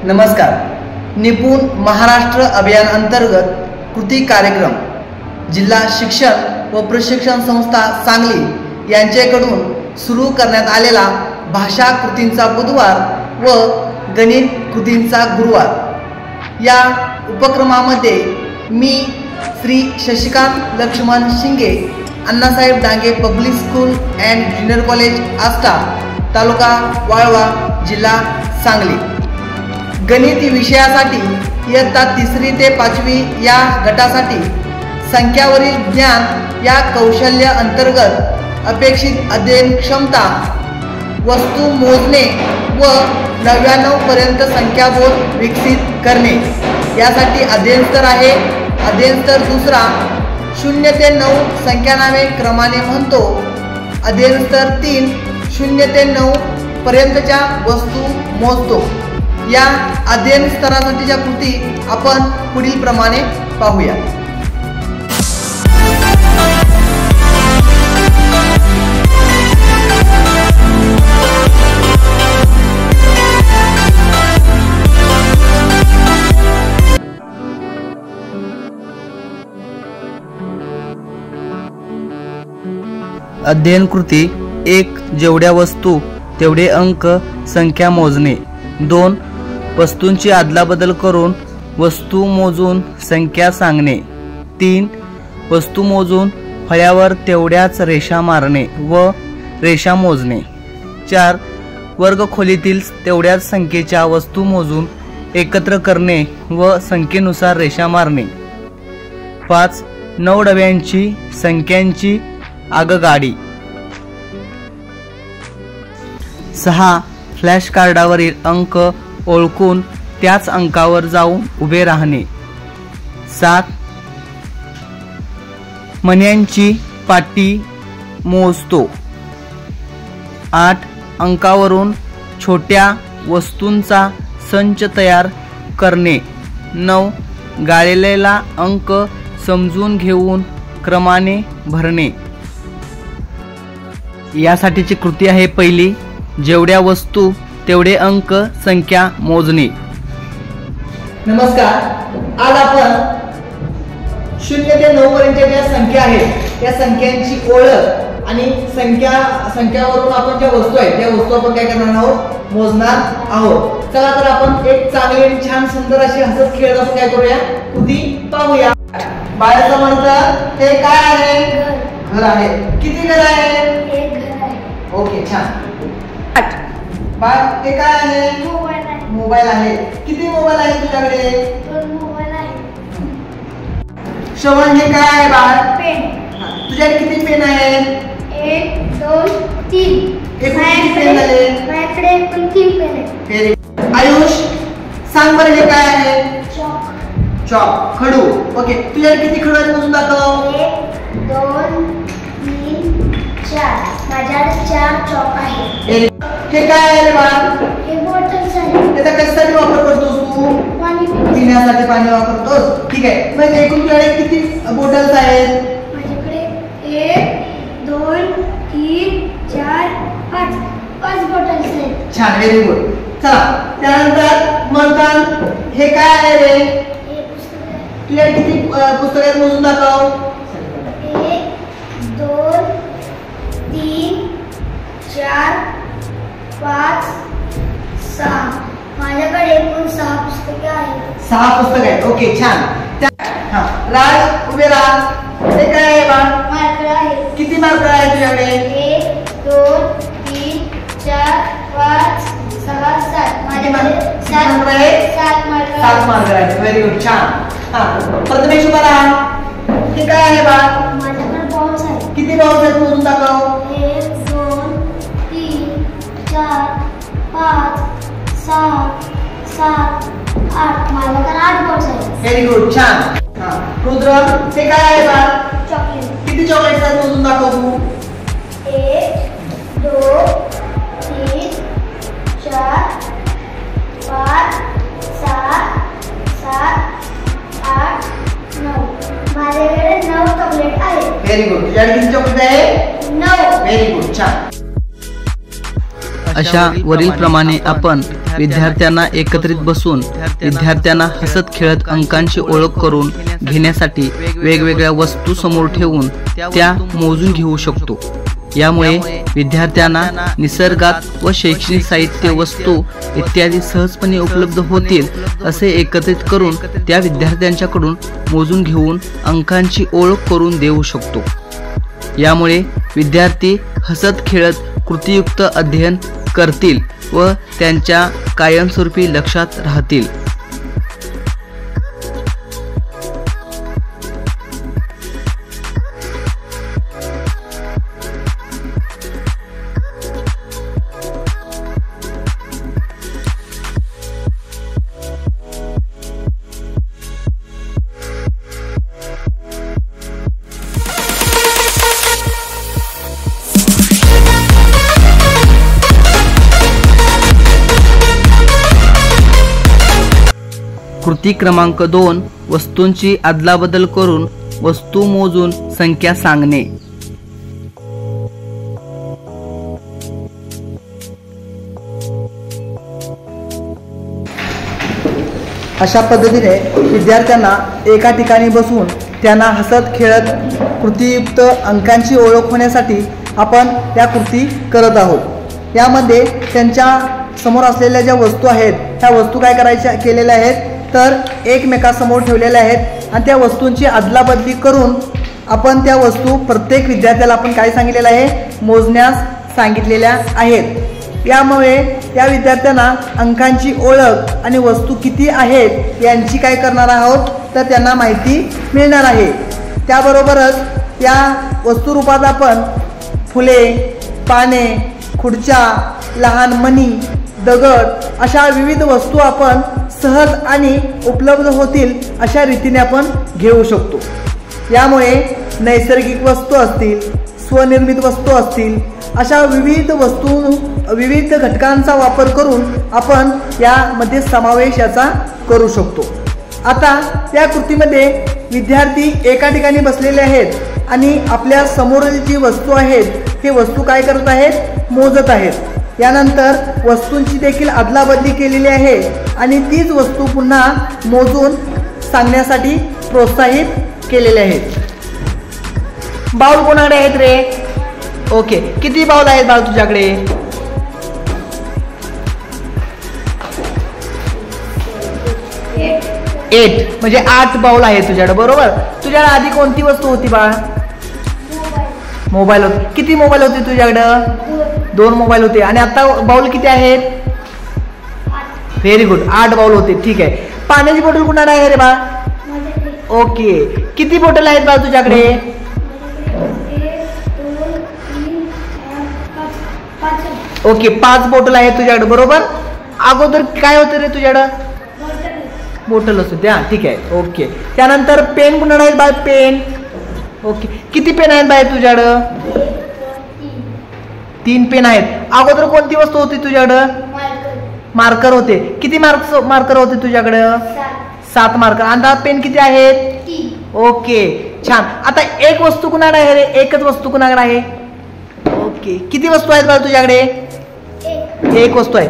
नमस्कार। निपुण महाराष्ट्र अभियान अंतर्गत कृती कार्यक्रम जिल्हा शिक्षण व प्रशिक्षण संस्था सांगली यांच्याकडून सुरू करण्यात आलेला भाषा कृतींचा बुधवार व गणित कृतींचा गुरुवार या उपक्रमामध्ये मी Shri Shashikant Laxman Shinge, Annasaheb Dange public school and junior college Ashta, taluka Walwa, जिल्हा सांगली, गणित विषयासाठी इयत्ता 3री ते 5वी या गटासाठी संख्यावरील ज्ञान या कौशल्य अंतर्गत अपेक्षित अध्ययन क्षमता, वस्तू मोजणे व 99 पर्यंत संख्याबोध विकसित करणे यासाठी अध्ययन स्तर आहे। अध्ययन स्तर दुसरा 0 ते 9 संख्यानामे क्रमाने म्हणतो। अध्ययन स्तर 3 0 ते 9 पर्यंतच्या वस्तू मोजतो। या अध्ययन स्तरासाठीच्या कृती आपण पुढील प्रमाणे पाहूया। अध्ययन कृती 1 जेवढ्या वस्तू तेवढे अंक संख्या मोजणे। 2 वस्तूंची अदलाबदल करून वस्तू मोजून संख्या सांगणे। 3 वस्तू मोजून फळ्यावर तेवढ्याच रेषा मारणे व रेषा मोजणे। 4 वर्ग खोलीतील तेवढ्याच संख्येच्या वस्तू मोजून एकत्र करणे व संख्येनुसार रेषा मारणे। 5 9 डब्यांची संख्यांची आगगाडी। 6 फ्लॅश कार्डावरील अंक ओळखून त्याच अंकावर जाऊन उभे राहणे। 7 मण्यांची पाटी मोजतो। 8 अंकावरून छोट्या वस्तूंचा संच तयार करणे। 9 गाळलेला अंक समजून घेऊन क्रमाने भरणे। यासाठीची कृती आहे पहिली, जेवढ्या वस्तू तेवढे अंक संख्या मोजणे। नमस्कार। आज आपण 0 ते 9 पर्यंतच्या ज्या संख्या आहेत त्या संख्यांची ओळख आणि संख्यावरून आपण ज्या वस्तू आहेत त्या वस्तू आपण काय करणार आहोत, मोजणार आहोत। चला तर आपण एक चांगली आणि छान सुंदर अशी हसत खेळत आपण काय करूया, कृती पाहूया। बाळाचं म्हणतं हे काय आहे, घर आहे। किती घर आहे, एक घर आहे। ओके, छान। बाळ हे काय आहे, मोबाईल आहे। मोबाईल आहे। किती मोबाईल आहे तुझ्याकडे, 2 मोबाईल आहे। श्रवण हे काय आहे बाळ, पेन। तुझ्याकडे किती पेन आहेत, 1 2 3। पेन झाले, माझ्याकडे पण 3 पेन आहेत। आयुष सांग बरं हे काय आहे, चॉक। चॉक, खडू। ओके, तुझ्याकडे किती खडू आहेत मोजून दाखव, 1 2 3 4। माझ्याकडे 4 चॉक आहेत। हे काय आहे रे बाळ, हे बॉटल्स आहेत। त्याचा कशासाठी वापर करतोस तू, पाणी पिण्यासाठी पाणी वापरतोस। ठीक आहे, मग एकूण तुझ्याकडे किती बॉटल्स आहेत, माझ्याकडे 1 2 3 4 5 बॉटल्स आहेत। छान, व्हेरी गुड। चला त्यानंतर म्हणतात हे काय आहे रे, हे पुस्तक आहे। तुझ्याकडे किती पुस्तक आहेत मोजून दाखव, 1 2 3 4 5 6। माझ्याकडे एकूण 6 पुस्तके आहेत। 6 पुस्तके आहेत। ओके, छान। राज उभे राहा। हे काय आहे बाळ, मार्कर आहे। किती मार्कर आहे तुझ्याकडे, 1 2 3 4 5 6 7। माझ्याकडे 7 मार्कर आहेत। व्हेरी गुड, छान। प्रथमेश उभा राहा। हे काय आहे बाळ, माझ्याकडे बॉल्स आहेत। किती बॉल्स आहेत मोजून दाखव, 1 2 3 4 5 6 7 8। माझ्याकडे 8 बॉल्स आहेत। व्हेरी गुड, छान। रुद्र हे काय आहे बाळ, चॉकलेट। किती चॉकलेट्स आहेत मोजून दाखव तू, 1 2 3 4 5 6 7 8 9। माझ्याकडे 9 चॉकलेट आहेत। Very good. तुझ्याकडे किती चॉकलेट आहे, 9। व्हेरी गुड, छान। अशा वरील प्रमाणे आपण विद्यार्थ्यांना एकत्रित बसून विद्यार्थ्यांना हसत खेळत अंकांची ओळख करून घेण्यासाठी वेगवेगळ्या वस्तू समोर ठेवून त्या मोजून घेऊ शकतो। यामुळे विद्यार्थ्यांना निसर्गात व शैक्षणिक साहित्य वस्तू इत्यादी सहजपणे उपलब्ध होतील असे एकत्रित करून त्या विद्यार्थ्यांच्याकडून मोजून घेऊन अंकांची ओळख करून देऊ शकतो। यामुळे विद्यार्थी हसत खेळत कृतीयुक्त अध्ययन करतील व त्यांच्या कायमस्वरूपी लक्षात राहतील। कृती क्रमांक 2 वस्तूंची अदलाबदल करून वस्तू मोजून संख्या सांगणे। अशा पद्धतीने विद्यार्थ्यांना एका ठिकाणी बसून त्यांना हसत खेळत कृतीयुक्त अंकांची ओळख होण्यासाठी आपण त्या कृती करत आहोत। यामध्ये त्यांच्या समोर असलेल्या ज्या वस्तू आहेत त्या वस्तू काय करायच्या केलेल्या आहेत तर एकमेकांसमोर ठेवलेल्या आहेत आणि त्या वस्तूंची अदलाबदली करून आपण त्या वस्तू प्रत्येक विद्यार्थ्याला आपण काय सांगितलेलं आहे मोजण्यास सांगितलेल्या आहेत। यामुळे त्या विद्यार्थ्यांना अंकांची ओळख आणि वस्तू किती आहेत यांची काय करणार आहोत तर त्यांना माहिती मिळणार आहे। त्याबरोबरच या वस्तू रूपात आपण फुले, पाने, खुर्च्या, लहान मणी, दगड अशा विविध वस्तू आपण सहज आणि उपलब्ध होतील अशा रीतीने आपण घेऊ शकतो। यामुळे नैसर्गिक वस्तू असतील, स्वनिर्मित वस्तू असतील अशा विविध घटकांचा वापर करून आपण यामध्ये समावेश याचा करू शकतो। आता या कृतीमध्ये विद्यार्थी एका ठिकाणी बसलेले आहेत आणि आपल्या समोरील जी वस्तू आहेत हे वस्तू काय करत आहेत मोजत आहेत। यानंतर वस्तूंची देखील अदलाबदली केलेली आहे आणि तीच वस्तू पुन्हा मोजून सांगण्यासाठी प्रोत्साहित केलेले आहेत। बाउल कोणाकडे आहेत रे? ओके, किती बाउल आहेत बाळ तुझ्याकडे? 8 म्हणजे 8 बाउल आहेत तुझ्याकडे, बरोबर। तुझ्याकडे आधी कोणती वस्तू होती बाळ? मोबाईल होते। किती मोबाईल होते तुझ्याकडे? 2 मोबाईल होते। आणि आता बाउल किती आहेत? व्हेरी गुड, 8 बाउल होते, ठीक आहे। पाण्याची बॉटल कुणाकडे आहे रे बा? ओके, किती बॉटल आहेत बा तुझ्याकडे? 5 ओके, 5 बॉटल आहेत तुझ्याकडे, बरोबर। अगोदर काय होतं रे तुझ्याकडं? बॉटलच होते, हा ठीक आहे, ओके। त्यानंतर पेन कुणाकडे आहेत बा? Pen, okay. किती पेन आहेत बाय तुझ्याकडं? 3 पेन आहेत। अगोदर कोणती वस्तू होती तुझ्याकडं? मार्कर होते। किती मार्कर होते तुझ्याकडं? 7 मार्कर। आणि पेन किती आहेत? 3 ओके, छान। आता एक वस्तू कुणाकडे आहे रे? एकच वस्तू कुणाकडे आहे? ओके, किती वस्तू आहेत बाळ तुझ्याकडे? एक वस्तू आहे।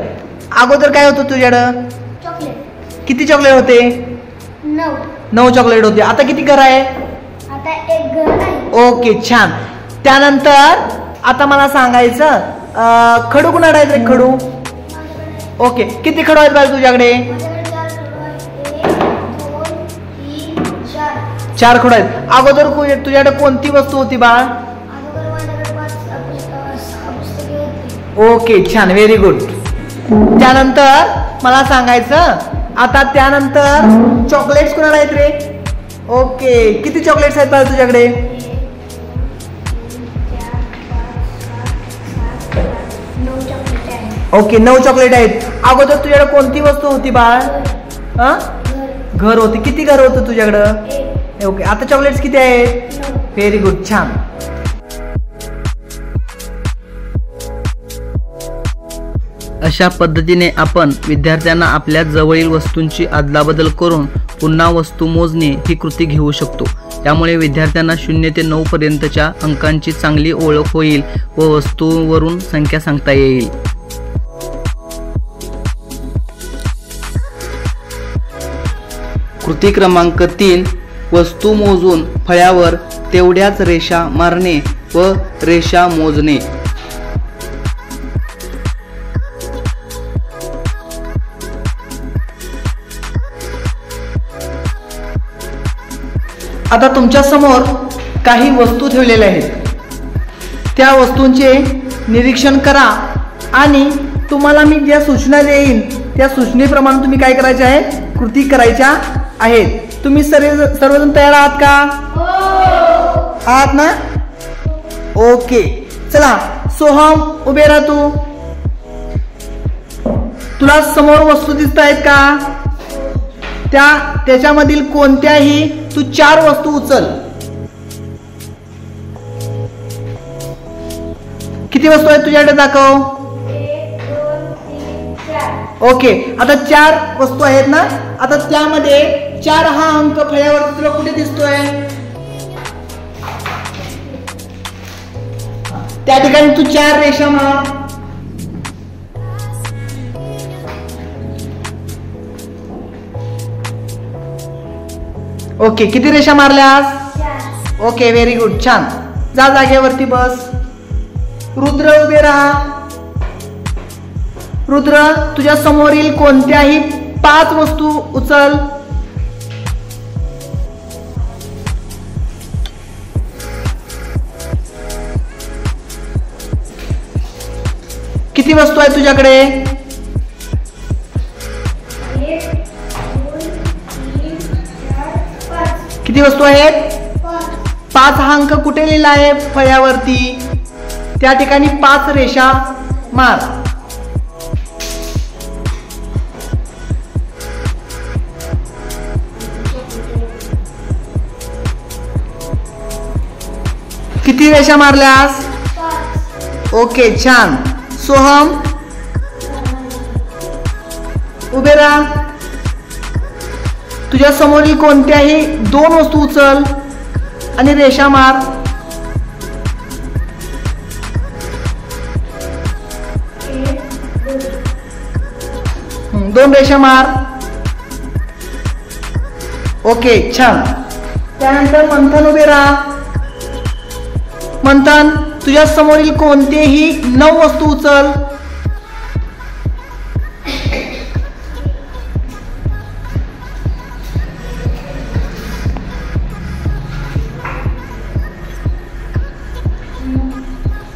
अगोदर काय होतं तुझ्याकडं? चॉकलेट। किती चॉकलेट होते? 9 चॉकलेट होते। आता किती घर आहे? आता 1 घर आहे। ओके, छान। त्यानंतर आता मला सांगायचं खडू कुणाकडे आहेत रे? खडू, ओके। किती खडू आहेत बाळ तुझ्याकडे? 4 खडू आहेत। अगोदर तुझ्याकडे कोणती वस्तू होती बाळ? ओके, छान, व्हेरी गुड। त्यानंतर मला सांगायचं आता त्यानंतर चॉकलेट्स कुणाला आहेत रे? ओके, किती चॉकलेट्स आहेत बाळ तुझ्याकडे? ओके, 9 चॉकलेट आहेत। अगोदर तुझ्याकडे कोणती वस्तू होती बाळ? घर होती। किती घर होतं तुझ्याकडं? ओके, आता चॉकलेट्स किती आहेत? व्हेरी गुड, छान। अशा पद्धतीने आपण विद्यार्थ्यांना आपल्या जवळील वस्तूंची अदलाबदल करून पुन्हा वस्तू मोजणे ही कृती घेऊ शकतो। त्यामुळे विद्यार्थ्यांना 0 ते 9 पर्यंतच्या अंकांची चांगली ओळख होईल व वस्तूंवरून संख्या सांगता येईल। कृती क्रमांक 3, वस्तू मोजून फळ्यावर तेवढ्याच रेषा मारणे व रेषा मोजणे. आता तुमच्या समोर काही वस्तू ठेवलेल्या आहेत. त्या वस्तूंचे निरीक्षण करा आणि तुम्हाला मी ज्या सूचना देईन त्या सूचनेप्रमाणे तुम्ही काय करायचे आहे, कृती करायच्या आहेत. तुम्ही सर्वजण तयार आहात का? आहात ना? ओके, चला. सोहम, उभे राहा. तुला समोर वस्तू दिसत आहेत का? त्याच्यामधील कोणत्याही तू 4 वस्तू उचल. किती वस्तू आहेत तुझ्याकडे? दाखव. 1 2 3 4. ओके, आता 4 वस्तू आहेत ना. आता त्यामध्ये 4 हा अंक फळ्यावर तुला कुठे दिसतोय? त्या ठिकाणी तू 4 रेषा मार. ओके, किती रेषा मारल्यास? 4. ओके, व्हेरी गुड, छान. जा जागेवरती बस. रुद्र, उभे राहा. रुद्र, तुझ्या समोरील कोणत्याही 5 वस्तू उचल. किती वस्तू आहेत तुझ्याकडे? 1 2 3 4 5. किती वस्तू आहेत? 5 हा अंक कुठे लिहिला आहे फळ्यावरती? त्या ठिकाणी 5 रेषा मार. किती रेषा मारल्यास? 5. ओके, छान. सोहम, उभे राहा. तुझ्या समोरील कोणत्याही 2 वस्तू उचल आणि रेषा मार. 2 रेषा मार. ओके, छान. त्यानंतर मंथन, उभे राहा. मंथन, तुझ्या समोरील कोणतेही 9 वस्तू उचल.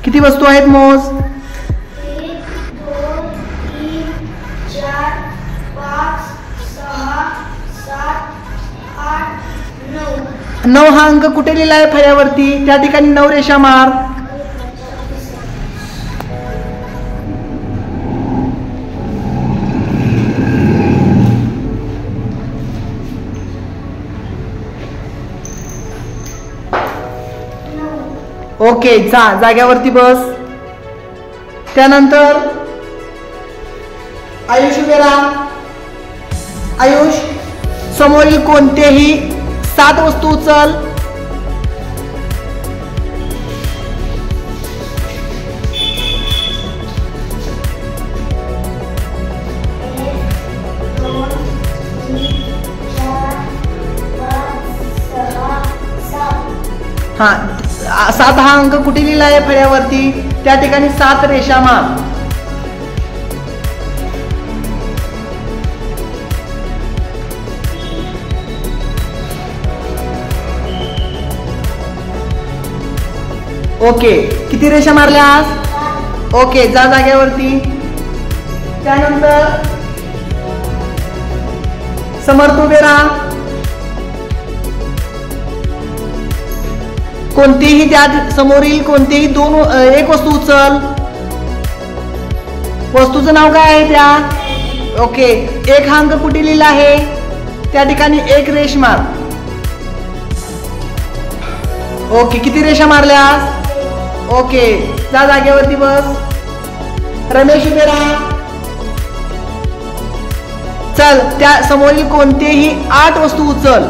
किती वस्तू आहेत? मोज. 1 2 3 4 5 6 7 8 9. 9 हा अंक कुठे लिहिला आहे फळ्यावरती? त्या ठिकाणी 9 रेषा मार. ओके, जाग्यावरती बस. त्यानंतर आयुष, उभे राहा. आयुष, समोरील कोणतेही 7 वस्तू उचल. हा, 7 हा अंक कुठे लिहिला आहे फळ्यावरती? त्या ठिकाणी 7 रेषा मार. ओके, किती रेषा मारल्यास? ओके, जा जागेवरती. त्यानंतर समर्थ, उभे राहा. कोणतीही त्या समोरील कोणतीही 1 वस्तू उचल. वस्तूचं नाव काय आहे त्या? ओके, 1 हा अंक कुठे लिहिला आहे? त्या ठिकाणी 1 रेष मार. ओके, किती रेषा मारल्यास? ओके, जा जागेवरती बस. रमेश, उभे राहा. चल, त्या समोरील कोणतेही 8 वस्तू उचल.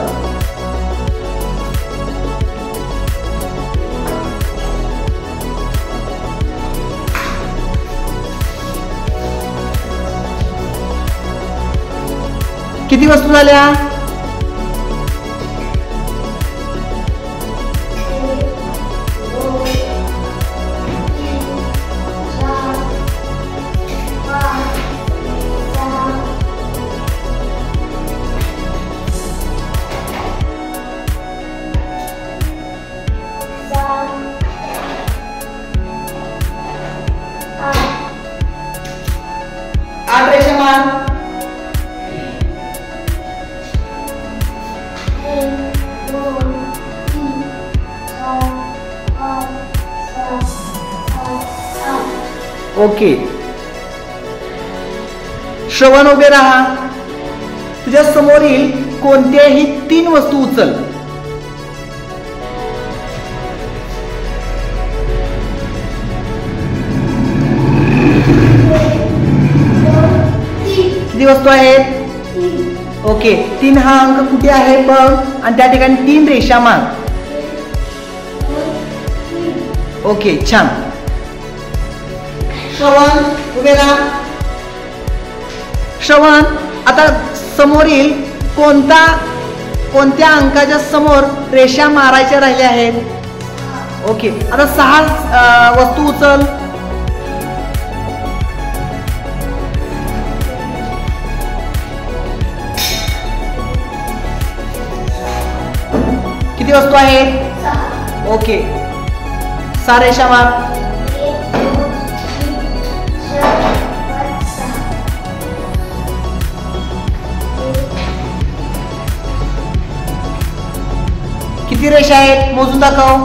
किती वस्तू झाल्या? ओके. श्रवण उभे राहा. तुझ्या समोरील कोणत्याही 3 वस्तू उचल. किती वस्तू आहेत? ओके. 3 हा अंक कुठे आहे बघ आणि त्या ठिकाणी 3 रेषा मार. ओके छान. श्रवण उभे राहा. श्रवण आता समोरील कोणत्या अंकाच्या समोर रेषा मारायच्या राहिल्या आहेत? ओके. आता 6 वस्तू उचल. किती वस्तू आहेत? ओके. 6 रेषा मार. किती रेषा आहेत मोजून दाखव.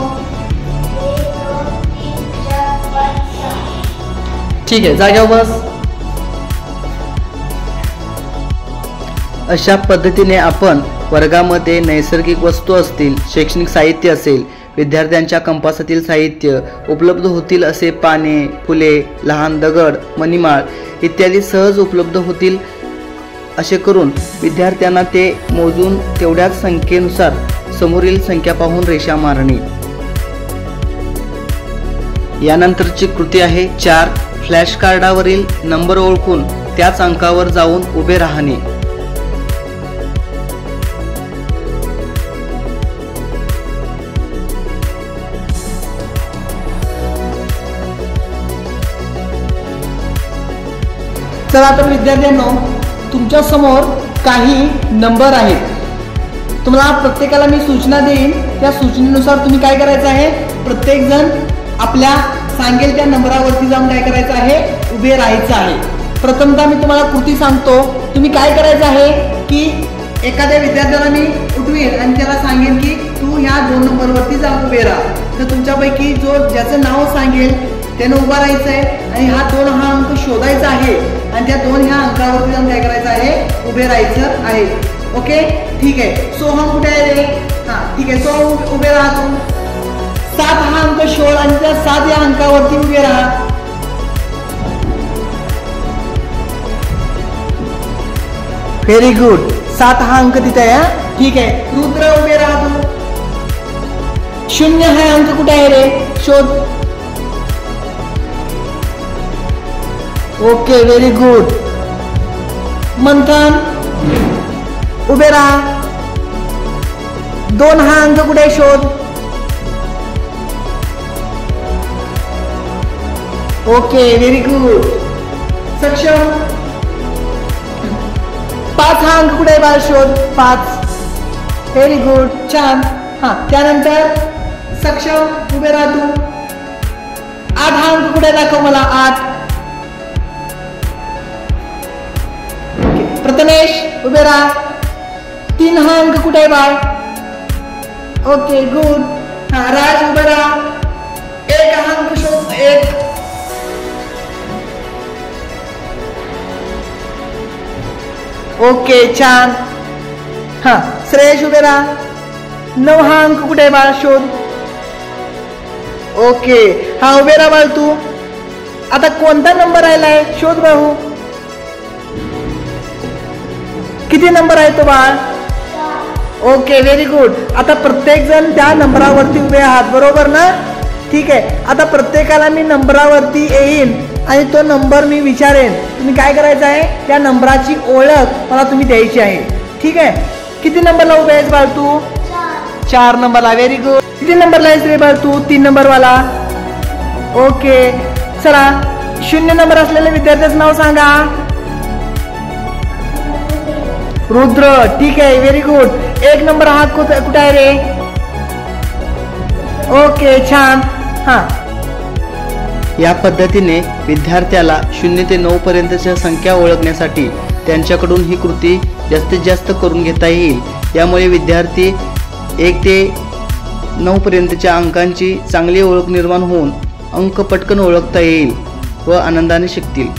ठीक आहे जाग्यावर बस. अशा पद्धतीने आपण वर्गामध्ये नैसर्गिक वस्तू असतील, शैक्षणिक साहित्य असेल, विद्यार्थ्यांच्या कंपासातील साहित्य, उपलब्ध होतील असे पाने, फुले, लहान दगड, मणिमाळ इत्यादी सहज उपलब्ध होतील असे करून विद्यार्थ्यांना ते मोजून तेवढ्याच संख्येनुसार समोरील संख्या पाहून रेषा मारणे. यानंतरची कृती आहे 4. फ्लॅश कार्डावरील नंबर ओळखून त्याच अंकावर जाऊन उभे राहणे. चला तर विद्यार्थ्यांनो, तुमच्या समोर काही नंबर आहेत. तुम्हाला प्रत्येकाला मी सूचना देईन. त्या सूचनेनुसार तुम्ही काय करायचं आहे, प्रत्येक जण आपल्या सांगेल त्या नंबरावरती जाऊन काय करायचं आहे, उभे राहायचं आहे. प्रथमतः मी तुम्हाला कृती सांगतो. तुम्ही काय करायचं आहे की एखाद्या विद्यार्थ्याला मी उठवीन आणि त्याला सांगेन की तू ह्या 2 नंबरवरती जाऊन उभे राहा. तर तुमच्यापैकी ज्याचं नाव सांगेल त्यानं उभं राहायचं आहे आणि हा 2 हा अंक शोधायचा आहे आणि त्या 2 ह्या अंकावरती जाऊन काय करायचं आहे, उभे राहायचं आहे. ओके ठीक आहे. सोहम कुठे आहे रे? हा ठीक आहे. सोहम उभे राहा तू. 7 हा अंक शोध आणि त्या 7 या अंकावरती उभे राहा. Very good. 7 हा अंक तिथे आहे. ठीक आहे. रुद्र उभे राहा तू. 0 हा अंक कुठे आहे रे? शोध. Okay very good. मंथन उभे राहा. 2 हा अंक कुठे शोध. Okay very good. सक्षम 5 हा अंक कुठे बाळ शोध. 5. व्हेरी गुड छान. हा त्यानंतर सक्षम उभे राहा तू. 8 हा अंक कुठे दाखव मला. 8. प्रथमेश उभे राहा. 3 हा अंक कुठे आहे बाळ. Okay good. हा राज उभे राहा. 1 हा अंक शोध. 1. ओके छान. हा श्रेयश उभे राहा. 9 हा अंक कुठे आहे बाळ शोध. ओके हा उभे राहा बाळ तू. आता कोणता नंबर राहिलाय शोध भाऊ. किती नंबर आहे तो बाळ. Okay very good. आता प्रत्येक जण त्या नंबरावरती उभे आहात बरोबर ना. ठीक आहे. आता प्रत्येकाला मी नंबरावरती येईन आणि तो नंबर मी विचारेन. तुम्ही काय करायचं आहे, त्या नंबराची ओळख मला तुम्ही द्यायची आहे. ठीक आहे. किती नंबरला उभे आहेस बाळ तू. 4 नंबरला. Very good. किती नंबरला आहेस रे बाळ तू. 3 नंबरवाला. ओके चला 0 नंबर असलेल्या विद्यार्थ्याचं नाव सांगा. रुद्र. ठीक आहे व्हेरी गुड. 1 नंबर हा कुठे आहे रे. ओके छान. हा या पद्धतीने विद्यार्थ्याला 0 ते 9 पर्यंतच्या संख्या ओळखण्यासाठी त्यांच्याकडून ही कृती जास्तीत जास्त करून घेता येईल. यामुळे विद्यार्थी 1 ते 9 पर्यंतच्या अंकांची चांगली ओळख निर्माण होऊन अंक पटकन ओळखता येईल. व आनंदाने शिकतील.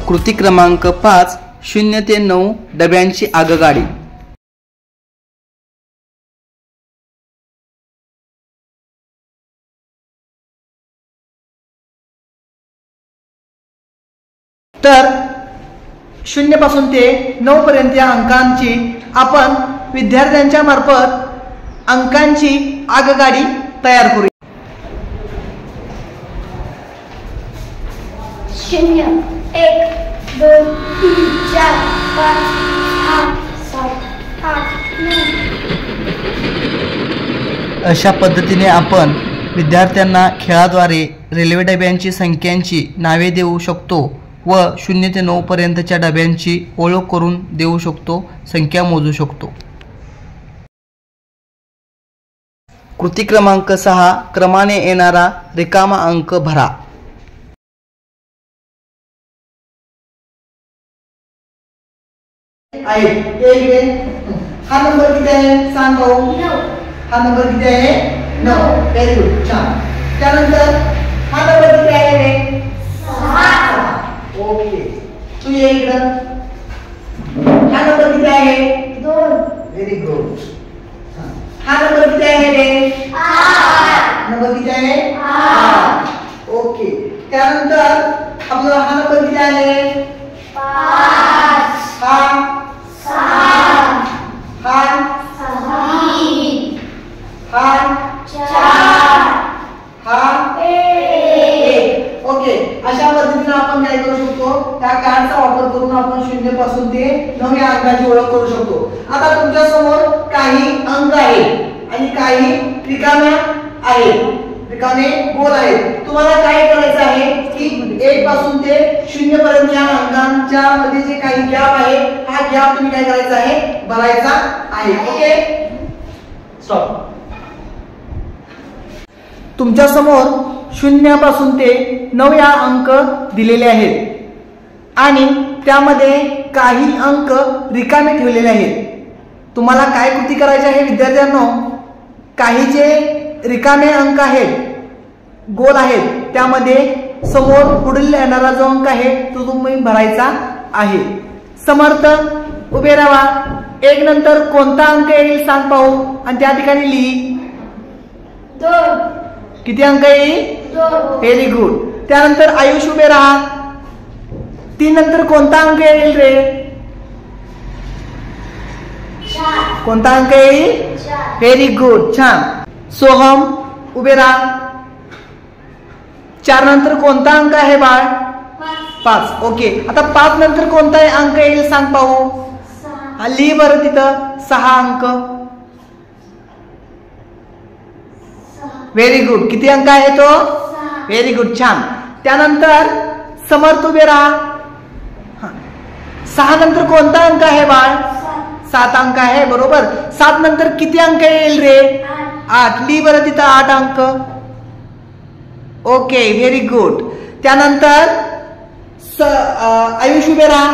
कृती क्रमांक 5 0 ते 9 डब्यांची आगगाडी. तर 0 पासून ते 9 पर्यंत या अंकांची आपण विद्यार्थ्यांच्या मार्फत अंकांची आगगाडी तयार करूया. 0 1 2 3 4 5 6 7 8 9. अशा पद्धतीने आपण विद्यार्थ्यांना खेळाद्वारे रेल्वे डब्यांची संख्यांची नावे देऊ शकतो व 0 ते 9 पर्यंतच्या डब्यांची ओळख करून देऊ शकतो, संख्या मोजू शकतो. कृती क्रमांक 6 क्रमाने येणारा रिकामा अंक भरा. हा नंबर किती आहे सांग भाऊ. 9. हा नंबर किती आहे 9. व्हेरी गुड, छान. त्यानंतर हा नंबर किती आहे रे 6. ओके, तू ये इकडं. हा नंबर किती आहे 2. Very good. हा नंबर किती आहे रे 8. नंबर किती आहे 8. ओके. त्यानंतर आपला हा नंबर किती आहे 5. हा 6. हा 3. हा 4. हा 1. ओके. अशा पद्धतीने आपण काय करू शकतो, त्या कार्डचा वापर करून आपण 0 पासून ते 9 या अंकाची ओळख करू शकतो. आता तुमच्या समोर काही अंक आहेत आणि काही रिकाम्या आहेत, रिकामे गोल आहेत. तुम्हाला काय करायचं आहे की 1 पासून ते 0 पर्यंत या अंकांच्या मध्ये जे काही गॅप आहे, हा गॅप तुम्ही काय करायचा आहे भरायचा आहे. Okay, stop. तुमच्या समोर 0 पासून ते 9 या अंक दिलेले आहेत आणि त्यामध्ये काही अंक रिकामे ठेवलेले आहेत. तुम्हाला काय कृती करायची आहे विद्यार्थ्यांनो, काही जे रिकामे अंक आहेत, गोल आहेत, त्यामध्ये समोर पुढील येणारा जो अंक आहे तो तुम्ही भरायचा आहे. समर्थ उभे राहा. 1 नंतर कोणता अंक येईल सांग पाहू आणि त्या ठिकाणी लिही. 2. किती अंक येईल 2. Very good. त्यानंतर आयुष उभे राहा. 3 नंतर कोणता अंक येईल रे 4. कोणता अंक येईल 4. व्हेरी गुड, छान. सोहम उभे राहा. 4 नंतर कोणता अंक आहे बाळ 5. ओके. आता 5 नंतर कोणता अंक येईल सांग पाहू. 6. लिही बरं तिथं 6 अंक. Very good. किती अंक आहे तो 6. व्हेरी गुड, छान. त्यानंतर समर्थ उभे राहा. 6 नंतर कोणता अंक आहे बाळ 7 अंक आहे, बरोबर. 7 नंतर किती अंक येईल रे 8. लिही बरं तिथं 8 अंक. Okay, very good. त्यानंतर आयुष उभे राहा.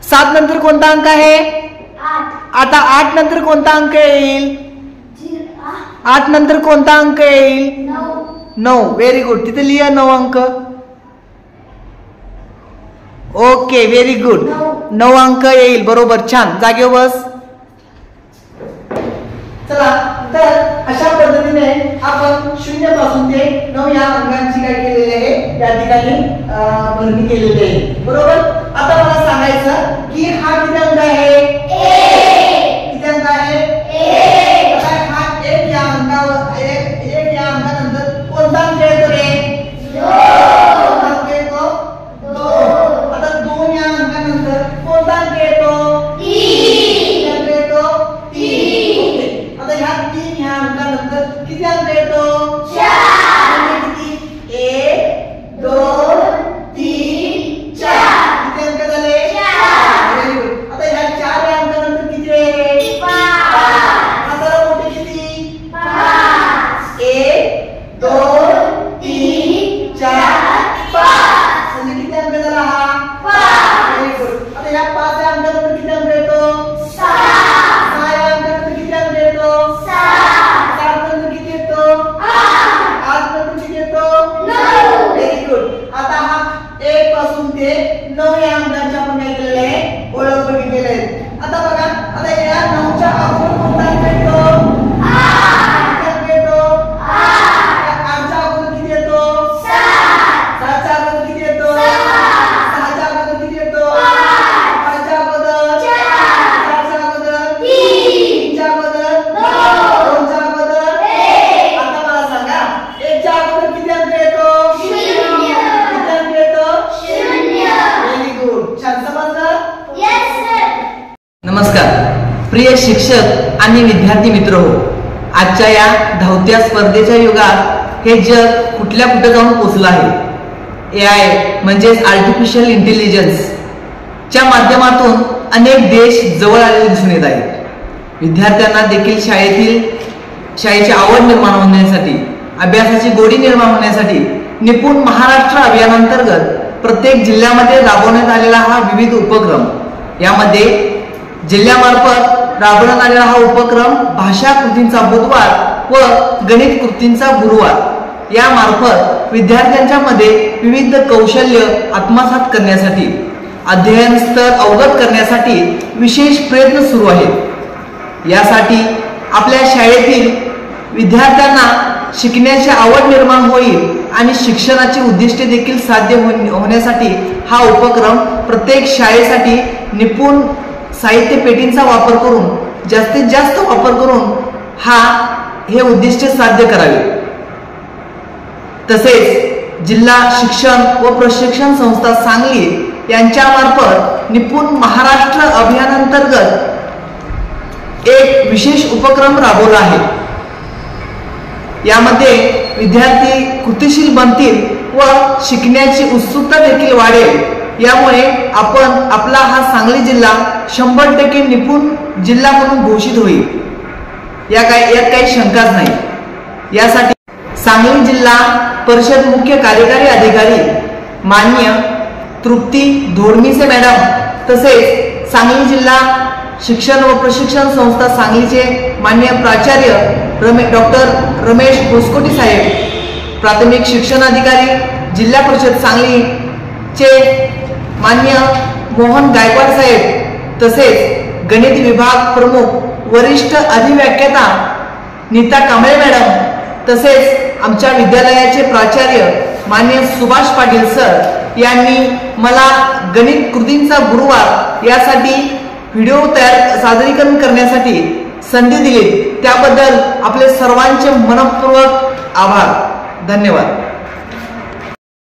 7 नंतर कोणता अंक आहे 8. आता 8 नंतर कोणता अंक येईल 8 नंतर कोणता अंक येईल 9. 9. Very good. तिथे लिहा 9 अंक. Okay, very good. 9 अंक येईल, बरोबर, छान. जागेवर बस. चला, तर अशा पद्धतीने आपण 0 पासून ते 9 या अंकांची काय केलेली आहे या ठिकाणी भरणी केलेली आहे, बरोबर. आता मला सांगायचं की हा किती अंक आहे 1. किती अंक आहे 1. आता हा 1 या अंकावर 1 या अंकानंतर कोणता अंक येतो रे 2. कोणता अंक येतो 2. आता 2 या अंकानंतर कोणता अंक येतो 3. अंक येतो 3. आता ह्या 3 ह्या अंकानंतर किती अंक येतो 4. किती 1 2 3 4. किती अंक झाले 4. आता ह्या 4 या अंकांची आपण काय केलेले आहे ओळख बघितलेली आहे. आता बघा आता या 9च्या अगोदर कोणता अंक येतो 8 येतो 8च्या अगोदर किती येतो 7 7च्या अगोदर किती येतो 6च्या अगोदर किती येतो 5च्या अगोदर 4च्या अगोदर 3च्या अगोदर 2च्या अगोदर 1. आता मला सांगा 1च्या अगोदर किती अंक येतो 0. किती अंक येतो 0. Very good. छान समजलं. Yes sir. नमस्कार प्रिय शिक्षक आणि विद्यार्थी मित्र हो, आजच्या या धावत्या स्पर्धेच्या युगात हे जग कुठल्या कुठे जाऊन पोहोचलं आहे. AI म्हणजेच आर्टिफिशियल इंटेलिजन्स च्या माध्यमातून अनेक देश जवळ आलेले दिसून येत आहेत. विद्यार्थ्यांना देखील शाळेची आवड निर्माण होण्यासाठी, अभ्यासाची गोडी निर्माण होण्यासाठी निपुण महाराष्ट्र अभियानांतर्गत प्रत्येक जिल्ह्यामध्ये राबवण्यात आलेला हा विविध उपक्रम. यामध्ये जिल्ह्यामार्फत राबवण्यात आलेला हा उपक्रम भाषा कृतींचा बुधवार व गणित कृतींचा गुरुवार यामार्फत विद्यार्थ्यांच्या मध्ये विविध कौशल्य आत्मसात करण्यासाठी, अध्ययन स्तर अवगत करण्यासाठी विशेष प्रयत्न सुरू आहेत. यासाठी आपल्या शाळेतील विद्यार्थ्यांना शिकण्याची आवड निर्माण होईल आणि शिक्षणाची उद्दिष्टे देखील साध्य होण्यासाठी हा उपक्रम प्रत्येक शाळेसाठी निपुण साहित्य पेटींचा वापर करून जास्तीत जास्त वापर करून हे उद्दिष्ट साध्य करावे. तसेच जिल्हा शिक्षण व प्रशिक्षण संस्था सांगली यांच्यामार्फत निपुण महाराष्ट्र अभियानांतर्गत एक विशेष उपक्रम राबवला आहे. यामध्ये विद्यार्थी कृतिशील बनतील व शिकण्याची उत्सुकता देखील वाढेल. यामुळे आपला हा सांगली जिल्हा 100% निपुण जिल्हा म्हणून घोषित होईल. यात काही शंकाच नाही. यासाठी सांगली जिल्हा परिषद मुख्य कार्यकारी अधिकारी माननीय तृप्ती धोडमीसे मॅडम तसेच सांगली जिल्हा शिक्षण व प्रशिक्षण संस्था सांगलीचे माननीय प्राचार्य डॉक्टर रमेश भोसकोटी साहेब, प्राथमिक शिक्षण अधिकारी जिल्हा परिषद सांगलीचे माननीय मोहन गायकवाड साहेब तसेच गणित विभाग प्रमुख वरिष्ठ अधिव्याख्याता नीता कांबळे मॅडम तसेच आमच्या विद्यालयाचे प्राचार्य माननीय सुभाष पाटील सर यांनी मला गणित कृतींचा गुरुवार यासाठी व्हिडिओ सादरीकरण करण्यासाठी संधी दिली. त्याबद्दल आपले सर्वांचे मनपूर्वक आभार. धन्यवाद.